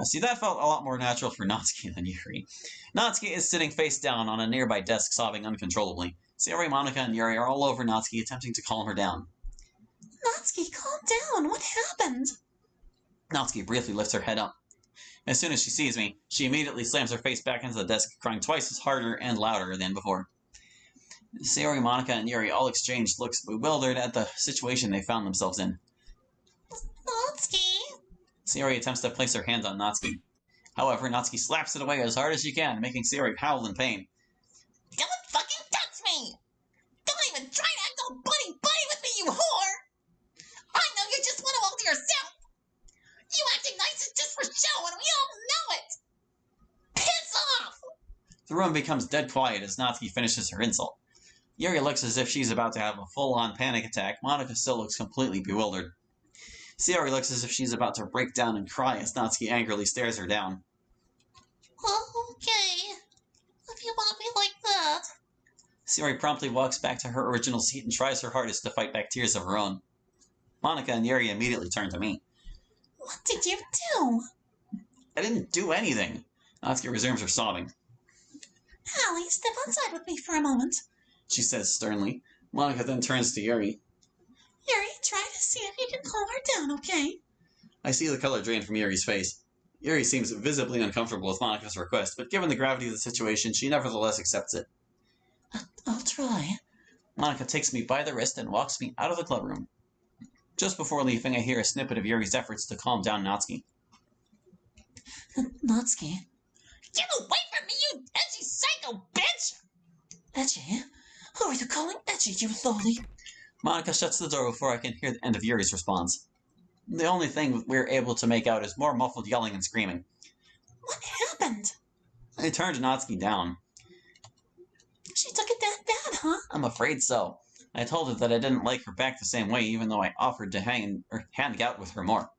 See, that felt a lot more natural for Natsuki than Yuri. Natsuki is sitting face down on a nearby desk, sobbing uncontrollably. Sayori, Monica, and Yuri are all over Natsuki, attempting to calm her down. Natsuki, calm down. What happened? Natsuki briefly lifts her head up. As soon as she sees me, she immediately slams her face back into the desk, crying twice as harder and louder than before. Sayori, Monica, and Yuri all exchanged looks bewildered at the situation they found themselves in. Natsuki! Sayori attempts to place her hands on Natsuki. However, Natsuki slaps it away as hard as she can, making Sayori howl in pain. Don't fucking touch me! Don't even try to act all buddy-buddy with me, you whore! I know you just want to all to yourself! You acting nice is just for show, and we all know it! Piss off! The room becomes dead quiet as Natsuki finishes her insult. Yuri looks as if she's about to have a full-on panic attack. Monica still looks completely bewildered. Sayori looks as if she's about to break down and cry as Natsuki angrily stares her down. Okay, if you want to be like that. Sayori promptly walks back to her original seat and tries her hardest to fight back tears of her own. Monica and Yuri immediately turn to me. What did you do? I didn't do anything. Natsuki resumes her sobbing. Hallie, step outside with me for a moment, She says sternly. Monica then turns to Yuri. Yuri, try to see if you can calm her down, okay? I see the color drain from Yuri's face. Yuri seems visibly uncomfortable with Monica's request, but given the gravity of the situation, she nevertheless accepts it. I'll try. Monica takes me by the wrist and walks me out of the clubroom. Just before leaving, I hear a snippet of Yuri's efforts to calm down Natsuki. Natsuki. Get away from me, you edgy psycho bitch! Edgy? Who are you calling edgy, you lowly? Monica shuts the door before I can hear the end of Yuri's response. The only thing we're able to make out is more muffled yelling and screaming. What happened? I turned Natsuki down. She took it that bad, huh? I'm afraid so. I told her that I didn't like her back the same way, even though I offered to hang out with her more.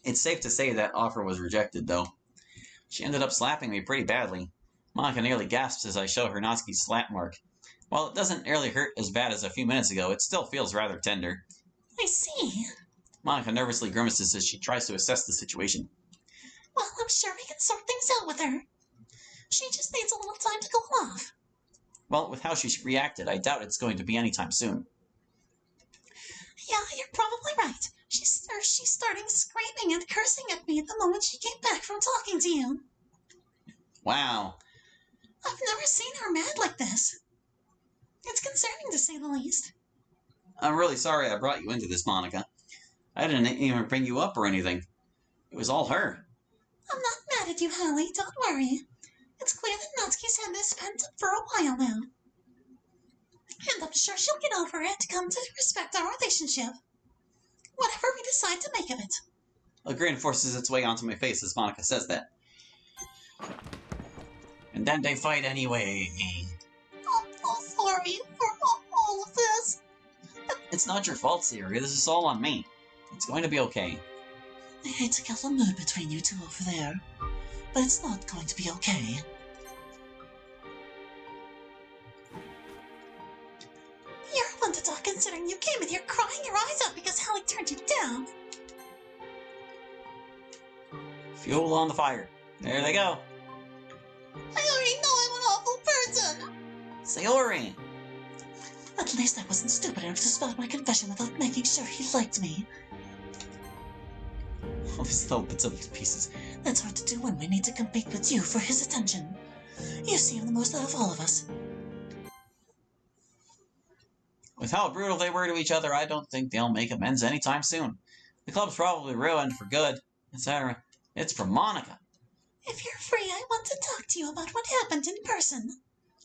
It's safe to say that offer was rejected, though. She ended up slapping me pretty badly. Monica nearly gasps as I show her Natsuki's slap mark. While it doesn't nearly hurt as bad as a few minutes ago, it still feels rather tender. I see. Monica nervously grimaces as she tries to assess the situation. Well, I'm sure we can sort things out with her. She just needs a little time to cool off. Well, with how she reacted, I doubt it's going to be anytime soon. Yeah, you're probably right. She's starting screaming and cursing at me the moment she came back from talking to you. Wow. I've never seen her mad like this. It's concerning, to say the least. I'm really sorry I brought you into this, Monica. I didn't even bring you up or anything. It was all her. I'm not mad at you, Hallie. Don't worry. It's clear that Natsuki's had this pent up for a while now. And I'm sure she'll get over it, come to respect our relationship. Whatever we decide to make of it. A grin forces its way onto my face as Monica says that. And then they fight anyway. I'm so sorry for all of this. It's not your fault, Sayori. This is all on me. It's going to be okay. I hate to kill the mood between you two over there, but it's not going to be okay. You're one to talk considering you came in here crying your eyes out because Hallie turned you down. Fuel on the fire. There they go. I already know I'm an awful person. Sayori! At least I wasn't stupid enough to spell my confession without making sure he liked me. All these little bits of pieces. That's hard to do when we need to compete with you for his attention. You seem the most out of all of us. With how brutal they were to each other, I don't think they'll make amends anytime soon. The club's probably ruined for good, etc. It's for Monica. If you're free, I want to talk to you about what happened in person.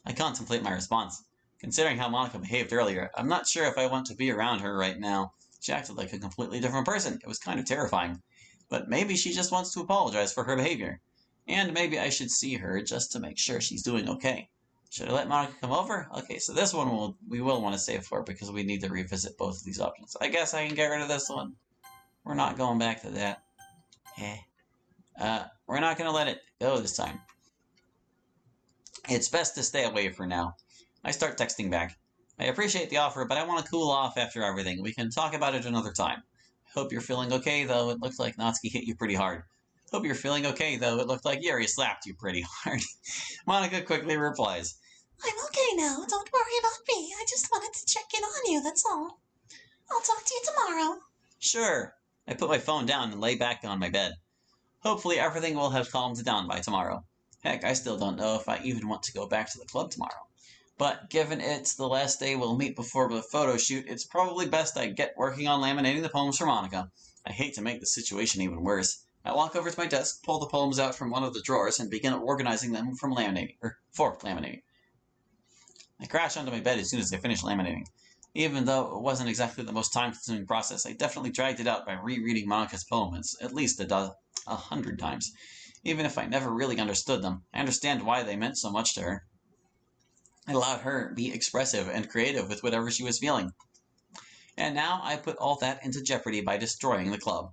I contemplate my response. Considering how Monica behaved earlier, I'm not sure if I want to be around her right now. She acted like a completely different person. It was kind of terrifying. But maybe she just wants to apologize for her behavior. And maybe I should see her just to make sure she's doing okay. Should I let Monica come over? Okay, so this one we will want to save for because we need to revisit both of these options. I guess I can get rid of this one. We're not going back to that. We're not going to let it go this time. It's best to stay away for now. I start texting back. I appreciate the offer, but I want to cool off after everything. We can talk about it another time. I hope you're feeling okay, though. It looks like Natsuki hit you pretty hard. Hope you're feeling okay, though. It looked like Yuri slapped you pretty hard. Monica quickly replies, I'm okay now. Don't worry about me. I just wanted to check in on you, that's all. I'll talk to you tomorrow. Sure. I put my phone down and lay back on my bed. Hopefully everything will have calmed down by tomorrow. Heck, I still don't know if I even want to go back to the club tomorrow. But given it's the last day we'll meet before the photo shoot, it's probably best I get working on laminating the poems for Monica. I hate to make the situation even worse. I walk over to my desk, pull the poems out from one of the drawers, and begin organizing them for laminating. I crash onto my bed as soon as I finish laminating. Even though it wasn't exactly the most time-consuming process, I definitely dragged it out by rereading Monica's poems at least 100 times. Even if I never really understood them, I understand why they meant so much to her. It allowed her to be expressive and creative with whatever she was feeling. And now I put all that into jeopardy by destroying the club.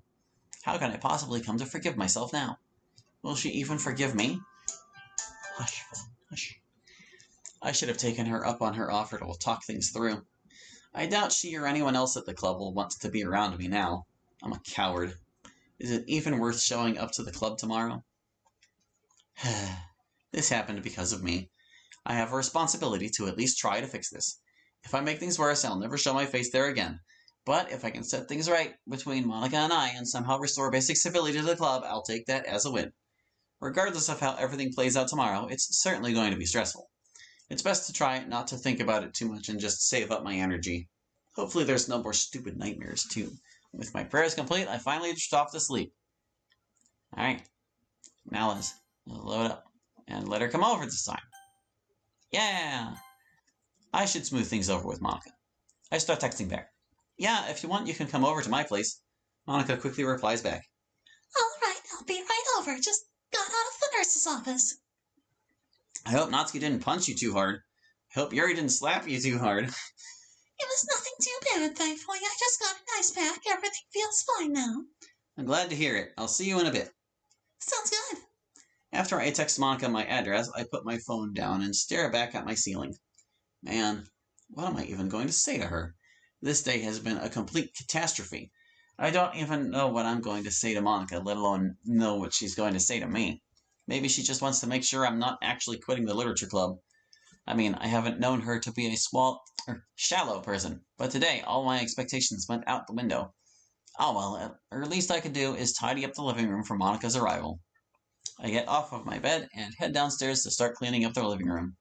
How can I possibly come to forgive myself now? Will she even forgive me? Hush, hush. I should have taken her up on her offer to talk things through. I doubt she or anyone else at the club will want to be around me now. I'm a coward. Is it even worth showing up to the club tomorrow? This happened because of me. I have a responsibility to at least try to fix this. If I make things worse, I'll never show my face there again. But if I can set things right between Monica and I and somehow restore basic civility to the club, I'll take that as a win. Regardless of how everything plays out tomorrow, it's certainly going to be stressful. It's best to try not to think about it too much and just save up my energy. Hopefully there's no more stupid nightmares, too. With my prayers complete, I finally drift off to sleep. Alright. Now let's load up and let her come over this time. Yeah! I should smooth things over with Monica. I start texting back. Yeah, if you want, you can come over to my place. Monica quickly replies back. All right, I'll be right over. Just got out of the nurse's office. I hope Natsuki didn't punch you too hard. I hope Yuri didn't slap you too hard. It was nothing too bad, thankfully. I just got an ice pack. Everything feels fine now. I'm glad to hear it. I'll see you in a bit. Sounds good. After I text Monica my address, I put my phone down and stare back at my ceiling. Man, what am I even going to say to her? This day has been a complete catastrophe. I don't even know what I'm going to say to Monica, let alone know what she's going to say to me. Maybe she just wants to make sure I'm not actually quitting the literature club. I mean, I haven't known her to be a shallow person, but today all my expectations went out the window. Oh well, at least I could do is tidy up the living room for Monica's arrival. I get off of my bed and head downstairs to start cleaning up the living room.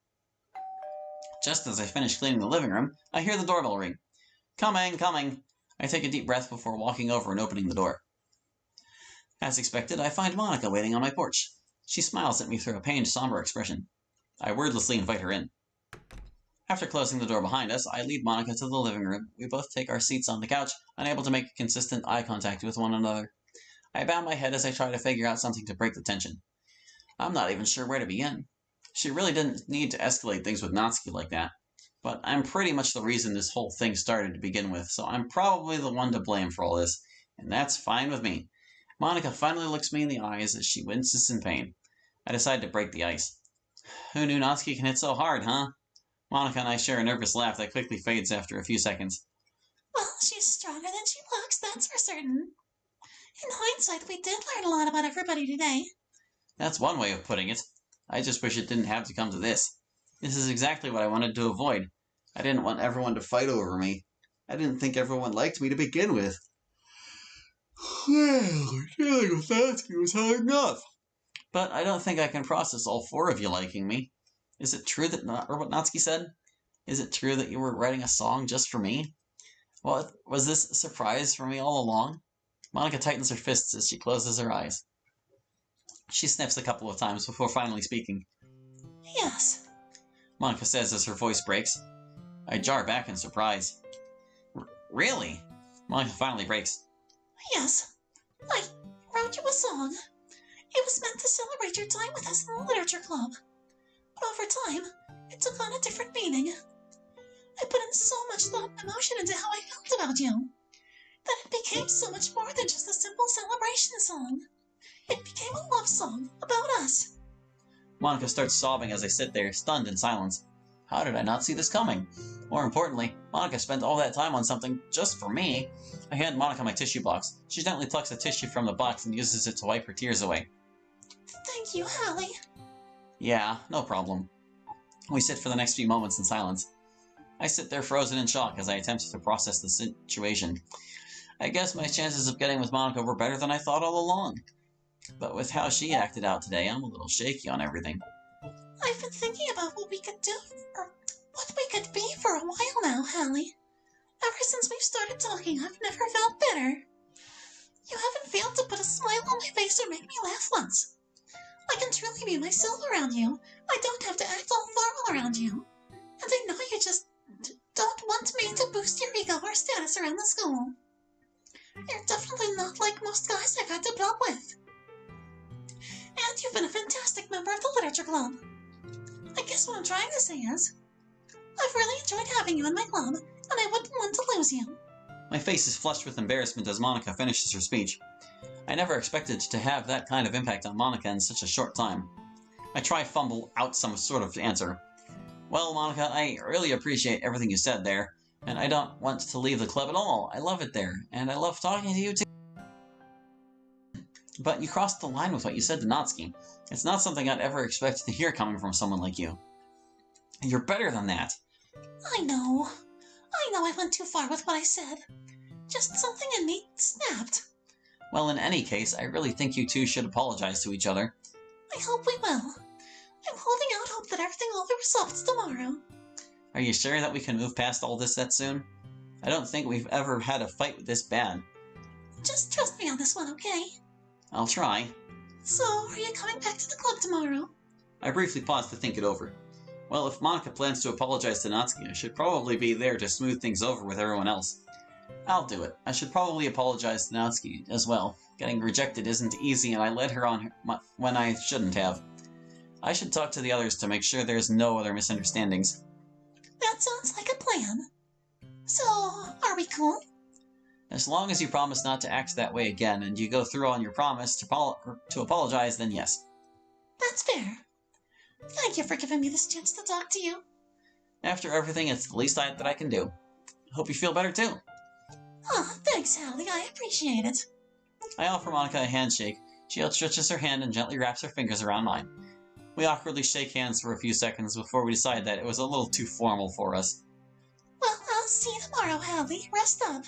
Just as I finish cleaning the living room, I hear the doorbell ring. Coming, coming. I take a deep breath before walking over and opening the door. As expected, I find Monica waiting on my porch. She smiles at me through a pained, somber expression. I wordlessly invite her in. After closing the door behind us, I lead Monica to the living room. We both take our seats on the couch, unable to make consistent eye contact with one another. I bow my head as I try to figure out something to break the tension. I'm not even sure where to begin. She really didn't need to escalate things with Natsuki like that. But I'm pretty much the reason this whole thing started to begin with, so I'm probably the one to blame for all this, and that's fine with me. Monica finally looks me in the eyes as she winces in pain. I decide to break the ice. Who knew Natsuki can hit so hard, huh? Monica and I share a nervous laugh that quickly fades after a few seconds. Well, she's stronger than she looks, that's for certain. In hindsight, we did learn a lot about everybody today. That's one way of putting it. I just wish it didn't have to come to this. This is exactly what I wanted to avoid. I didn't want everyone to fight over me. I didn't think everyone liked me to begin with. Well, dealing with Natsuki was hard enough. But I don't think I can process all four of you liking me. Is it true that what Natsuki said? Is it true that you were writing a song just for me? Well, was this a surprise for me all along? Monica tightens her fists as she closes her eyes. She sniffs a couple of times before finally speaking. Yes. Monica says as her voice breaks. I jar back in surprise. Really? Monica finally breaks. Yes. I wrote you a song. It was meant to celebrate your time with us in the literature club. But over time, it took on a different meaning. I put in so much thought and emotion into how I felt about you, that it became so much more than just a simple celebration song. It became a love song about us. Monica starts sobbing as I sit there, stunned in silence. How did I not see this coming? More importantly, Monica spent all that time on something just for me. I hand Monica my tissue box. She gently plucks a tissue from the box and uses it to wipe her tears away. Thank you, Hallie. Yeah, no problem. We sit for the next few moments in silence. I sit there frozen in shock as I attempt to process the situation. I guess my chances of getting with Monica were better than I thought all along. But with how she acted out today, I'm a little shaky on everything. I've been thinking about what we could do, or what we could be for a while now, Hallie. Ever since we've started talking, I've never felt better. You haven't failed to put a smile on my face or make me laugh once. I can truly be myself around you. I don't have to act all formal around you. And I know you just don't want me to boost your ego or status around the school. You're definitely not like most guys I've had to put up with. And you've been a fantastic member of the literature club. I guess what I'm trying to say is, I've really enjoyed having you in my club, and I wouldn't want to lose you. My face is flushed with embarrassment as Monica finishes her speech. I never expected to have that kind of impact on Monica in such a short time. I try to fumble out some sort of answer. Well, Monica, I really appreciate everything you said there, and I don't want to leave the club at all. I love it there, and I love talking to you too. But you crossed the line with what you said to Natsuki. It's not something I'd ever expect to hear coming from someone like you. You're better than that. I know I went too far with what I said. Just something in me snapped. Well, in any case, I really think you two should apologize to each other. I hope we will. I'm holding out hope that everything will be resolved tomorrow. Are you sure that we can move past all this that soon? I don't think we've ever had a fight this bad. Just trust me on this one, okay? I'll try. So, are you coming back to the club tomorrow? I briefly paused to think it over. Well, if Monica plans to apologize to Natsuki, I should probably be there to smooth things over with everyone else. I'll do it. I should probably apologize to Natsuki as well. Getting rejected isn't easy, and I led her on when I shouldn't have. I should talk to the others to make sure there's no other misunderstandings. That sounds like a plan. So, are we cool? As long as you promise not to act that way again, and you go through on your promise to apologize, then yes. That's fair. Thank you for giving me this chance to talk to you. After everything, it's the least that I can do. Hope you feel better too. Oh, thanks, Hallie. I appreciate it. I offer Monica a handshake. She outstretches her hand and gently wraps her fingers around mine. We awkwardly shake hands for a few seconds before we decide that it was a little too formal for us. Well, I'll see you tomorrow, Hallie. Rest up.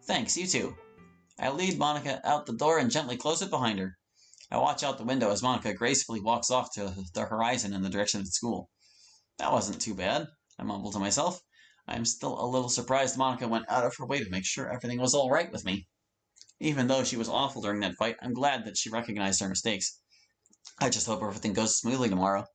Thanks, you too. I lead Monica out the door and gently close it behind her. I watch out the window as Monica gracefully walks off to the horizon in the direction of school. That wasn't too bad, I mumble to myself. I'm still a little surprised Monica went out of her way to make sure everything was all right with me. Even though she was awful during that fight, I'm glad that she recognized her mistakes. I just hope everything goes smoothly tomorrow.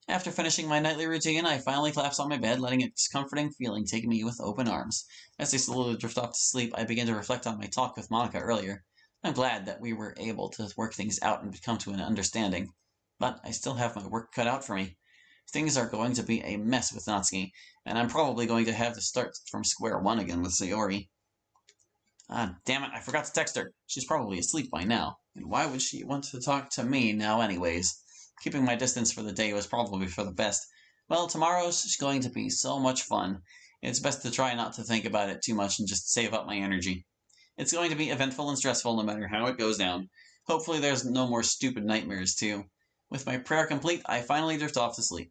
After finishing my nightly routine, I finally collapse on my bed, letting its comforting feeling take me with open arms. As I slowly drift off to sleep, I begin to reflect on my talk with Monica earlier. I'm glad that we were able to work things out and come to an understanding. But I still have my work cut out for me. Things are going to be a mess with Natsuki, and I'm probably going to have to start from square one again with Sayori. Ah, damn it, I forgot to text her. She's probably asleep by now. And why would she want to talk to me now anyways? Keeping my distance for the day was probably for the best. Well, tomorrow's going to be so much fun. It's best to try not to think about it too much and just save up my energy. It's going to be eventful and stressful no matter how it goes down. Hopefully there's no more stupid nightmares too. With my prayer complete, I finally drift off to sleep.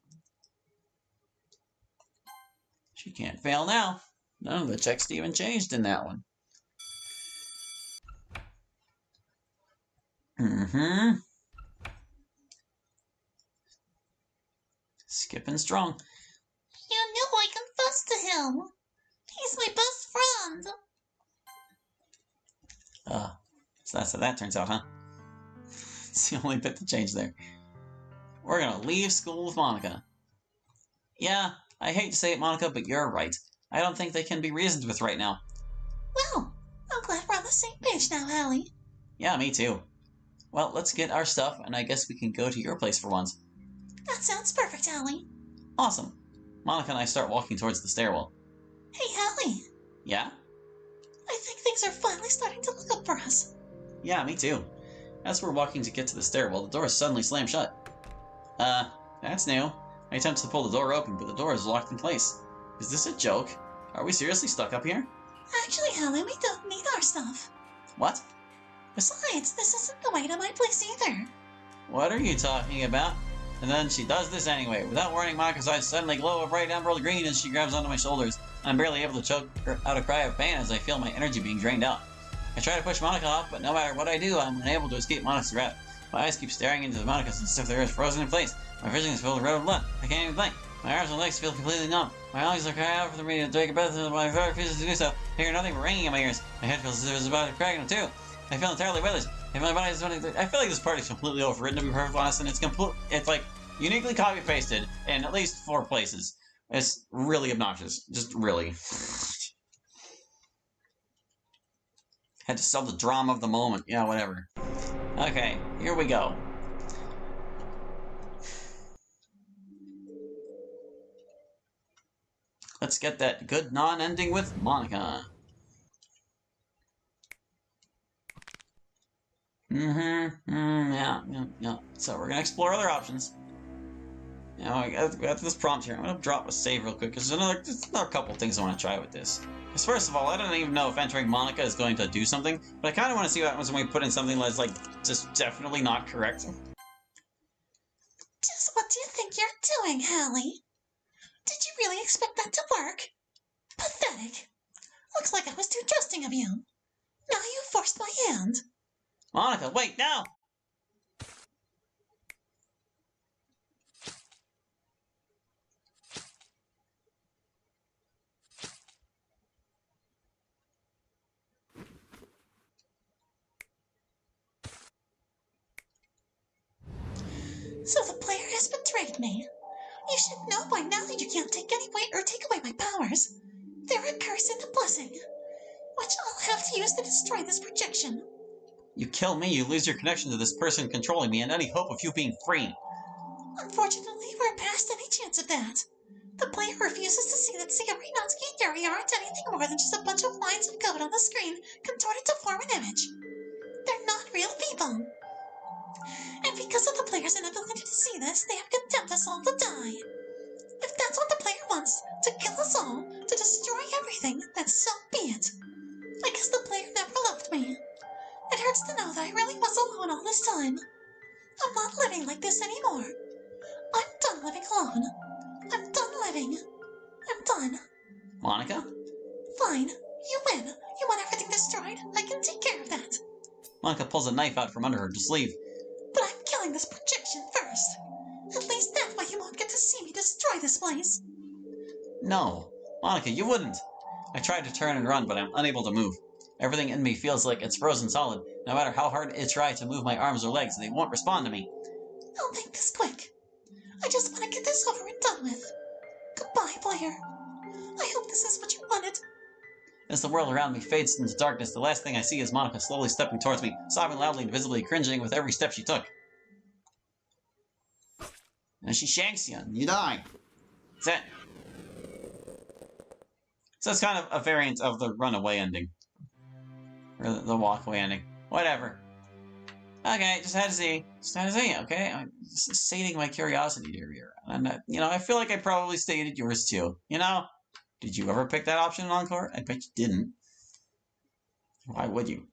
She can't fail now. None of the checks even changed in that one. Skipping strong. You knew I confessed to him. He's my best friend. So that's how that turns out, huh? It's the only bit to change there. We're gonna leave school with Monica. Yeah, I hate to say it, Monica, but you're right. I don't think they can be reasoned with right now. Well, I'm glad we're on the same page now, Hallie. Yeah, me too. Well, let's get our stuff, and I guess we can go to your place for once. That sounds perfect, Hallie. Awesome. Monica and I start walking towards the stairwell. Hey, Hallie. Yeah? I think things are finally starting to look up for us. Yeah, me too. As we're walking to get to the stairwell, the door is suddenly slammed shut. That's new. I attempt to pull the door open, but the door is locked in place. Is this a joke? Are we seriously stuck up here? Actually, Helen, we don't need our stuff. What? Besides, this isn't the way to my place either. What are you talking about? And then she does this anyway. Without warning, Monika's eyes suddenly glow a bright emerald green as she grabs onto my shoulders. I'm barely able to choke out a cry of pain as I feel my energy being drained out. I try to push Monika off, but no matter what I do, I'm unable to escape Monika's grasp. My eyes keep staring into Monika's as if they're frozen in place. My vision is filled with red blood. I can't even blink. My arms and legs feel completely numb. My eyes are crying out for me to take a breath, and my throat refuses to do so. I hear nothing but ringing in my ears. My head feels as if it's about to crack in too. I feel entirely weathered. And my body is running. I feel like this part is completely overwritten, to be perfectly honest, and it's like uniquely copy pasted in at least 4 places. It's really obnoxious. Just really. Had to sell the drama of the moment. Yeah, whatever. Okay, here we go. Let's get that good non-ending with Monika. Yeah. So we're gonna explore other options. After this prompt here, I'm gonna drop a save real quick because there's another couple things I want to try with this. Because first of all, I don't even know if entering Monika is going to do something, but I kind of want to see what happens when we put in something that's like just definitely not correct. Just what do you think you're doing, Hallie? Did you really expect that to work? Pathetic. Looks like I was too trusting of you. Now you forced my hand. Monika, wait, no! So the player has betrayed me. You should know by now that you can't take away my powers. They're a curse and a blessing, which I'll have to use to destroy this projection. You kill me, you lose your connection to this person controlling me and any hope of you being free. Unfortunately, we're past any chance of that. The player refuses to see that Sigurinotsky and Yuri aren't anything more than just a bunch of lines of code on the screen contorted to form an image. They're not real people. And because of the player's inability to see this, they have condemned us all to die. If that's what the player wants, to kill us all, to destroy everything, then so be it. I guess the player never loved me. It hurts to know that I really was alone all this time. I'm not living like this anymore. I'm done living alone. I'm done living. I'm done. Monika? Fine. You win. You want everything destroyed? I can take care of that. Monika pulls a knife out from under her sleeve. But I'm killing this projection first. At least that way you won't get to see me destroy this place. No. Monika, you wouldn't. I tried to turn and run, but I'm unable to move. Everything in me feels like it's frozen solid. No matter how hard I try to move my arms or legs, they won't respond to me. I'll make this quick. I just want to get this over and done with. Goodbye, player. I hope this is what you wanted. As the world around me fades into darkness, the last thing I see is Monika slowly stepping towards me, sobbing loudly and visibly cringing with every step she took. And she shanks you, and you die. That's it. So it's kind of a variant of the runaway ending. Or the walkaway ending. Whatever. Okay, just had to see. Okay? I'm just sating my curiosity here. And, I feel like I probably stated yours too. Did you ever pick that option in Encore? I bet you didn't. Why would you?